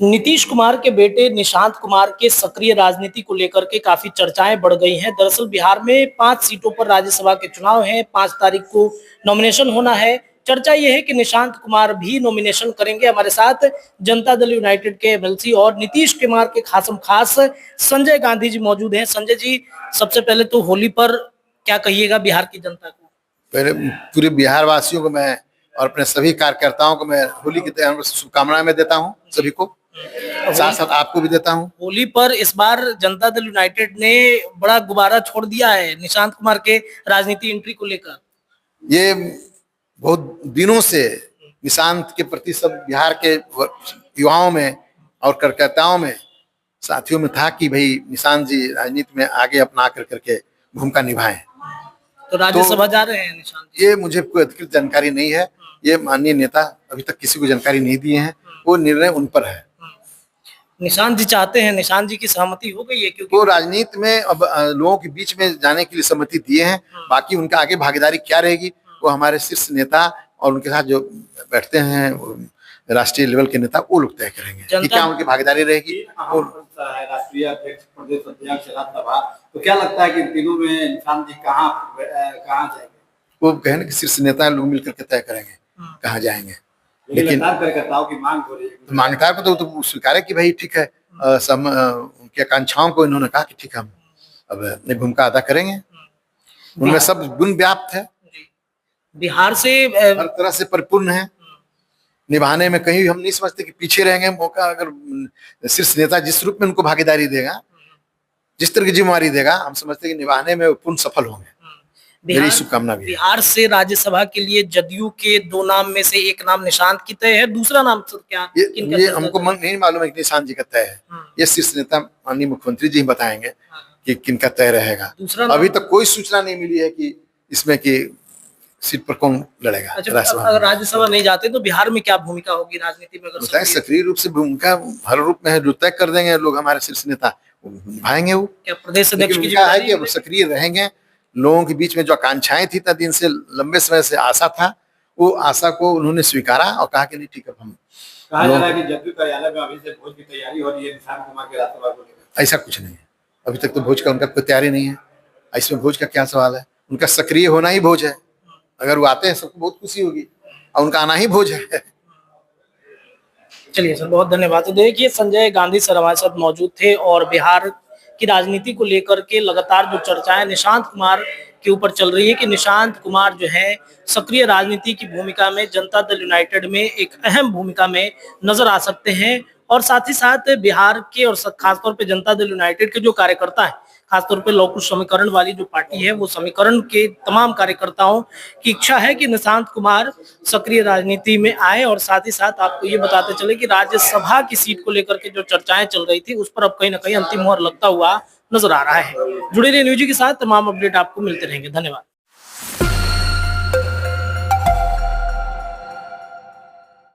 नीतीश कुमार के बेटे निशांत कुमार के सक्रिय राजनीति को लेकर के काफी चर्चाएं बढ़ गई हैं। दरअसल बिहार में 5 सीटों पर राज्यसभा के चुनाव हैं। 5 तारीख को नॉमिनेशन होना है। चर्चा यह है कि निशांत कुमार भी नॉमिनेशन करेंगे। हमारे साथ जनता दल यूनाइटेड के एमएलसी और नीतीश कुमार के खासम खास संजय गांधी जी मौजूद हैं। संजय जी, सबसे पहले तो होली पर क्या कहिएगा बिहार की जनता को? पहले पूरे बिहार वासियों को मैं और अपने सभी कार्यकर्ताओं को मैं होली की शुभकामनाएं मैं देता हूं, सभी को, साथ साथ आपको भी देता हूं। होली पर इस बार जनता दल यूनाइटेड ने बड़ा गुब्बारा छोड़ दिया है निशांत कुमार के राजनीति एंट्री को लेकर। ये बहुत दिनों से निशांत के प्रति सब बिहार के युवाओं में और कार्यकर्ताओं में, साथियों में था कि भाई निशांत जी राजनीति में आगे अपना करके भूमिका निभाएं। तो राज्यसभा जा रहे हैं निशांत जी? ये मुझे कोई अधिकृत जानकारी नहीं है। ये माननीय नेता अभी तक किसी को जानकारी नहीं दिए हैं। वो निर्णय उन पर है। निशांत जी चाहते हैं, निशांत जी की सहमति हो गई है? क्योंकि वो राजनीति में अब लोगों के बीच में जाने के लिए सहमति दिए हैं। बाकी उनका आगे भागीदारी क्या रहेगी वो हमारे शीर्ष नेता और उनके साथ जो बैठते हैं राष्ट्रीय लेवल के नेता, वो लोग तय करेंगे कि क्या उनकी भागीदारी रहेगी। राष्ट्रीय अध्यक्ष, प्रदेश अध्यक्ष, राज्यसभा, तो क्या लगता है कि इन तीनों में निशांत जी कहाँ जाएंगे? वो कहें कि शीर्ष नेता लोग मिलकर के तय करेंगे कहाँ जाएंगे। लेकिन कार्यकर्ताओं की मांग हो रही है, मांगता को तो स्वीकार कि भाई ठीक है, उनकी आकांक्षाओं को इन्होंने कहा कि ठीक है, हम अब अपनी भूमिका अदा करेंगे। उनमें सब गुण व्याप्त है, बिहार से हर तरह से परिपूर्ण है। निभाने में कहीं हम नहीं समझते कि पीछे रहेंगे। मौका अगर शीर्ष नेता जिस रूप में उनको भागीदारी देगा, जिस तरह की जिम्मेवारी देगा, हम समझते हैं कि निभाने में पूर्ण सफल होंगे। मेरी शुभकामना भी। बिहार से राज्यसभा के लिए जदयू के 2 नाम में से एक नाम निशांत की तय है, दूसरा नाम क्या? ये हमको नहीं मालूम है कि निशांत जी का तय है। ये शीर्ष नेता माननीय मुख्यमंत्री जी बताएंगे कि किनका तय रहेगा। अभी तक कोई सूचना नहीं मिली है कि इसमें कि सीट पर कौन लड़ेगा। अच्छा, अगर राज्यसभा नहीं जाते तो बिहार में क्या भूमिका होगी राजनीति में? अगर सक्रिय रूप से भूमिका हर रूप में है, जो तय कर देंगे लोग, हमारे शीर्ष नेता निभाएंगे। वो क्या प्रदेश अध्यक्ष की है कि सक्रिय रहेंगे। लोगों के बीच में जो आकांक्षाएं थी, इतना दिन से लंबे समय से आशा था, वो आशा को उन्होंने स्वीकारा और कहा कि नहीं ठीक है। हम कहा जा रहा है कि जदयू कार्यालय में अभी से भोज की तैयारी हो रही है निशांत कुमार के राज्यसभा को लेकर। ऐसा कुछ नहीं है, अभी तक तो भोज का उनका कोई तैयारी नहीं है। इसमें भोज का क्या सवाल है? उनका सक्रिय होना ही भोज है। अगर वो आते हैं सबको बहुत खुशी होगी और उनका आना ही भोज है। चलिए सर, बहुत धन्यवाद। तो देखिए, संजय गांधी सर हमारे साथ मौजूद थे और बिहार की राजनीति को लेकर के लगातार जो चर्चाएं निशांत कुमार के ऊपर चल रही है कि निशांत कुमार जो है सक्रिय राजनीति की भूमिका में जनता दल यूनाइटेड में एक अहम भूमिका में नजर आ सकते हैं। और साथ ही साथ बिहार के और खासतौर पे जनता दल यूनाइटेड के जो कार्यकर्ता है, खासतौर पे लौह पुरुष समीकरण वाली जो पार्टी है, वो समीकरण के तमाम कार्यकर्ताओं की इच्छा है कि निशांत कुमार सक्रिय राजनीति में आए। और साथ ही साथ आपको ये बताते चले कि राज्यसभा की सीट को लेकर के जो चर्चाएं चल रही थी, उस पर अब कहीं ना कहीं अंतिम मोहर लगता हुआ नजर आ रहा है। जुड़े रहिए न्यूज़ के साथ, तमाम अपडेट आपको मिलते रहेंगे। धन्यवाद।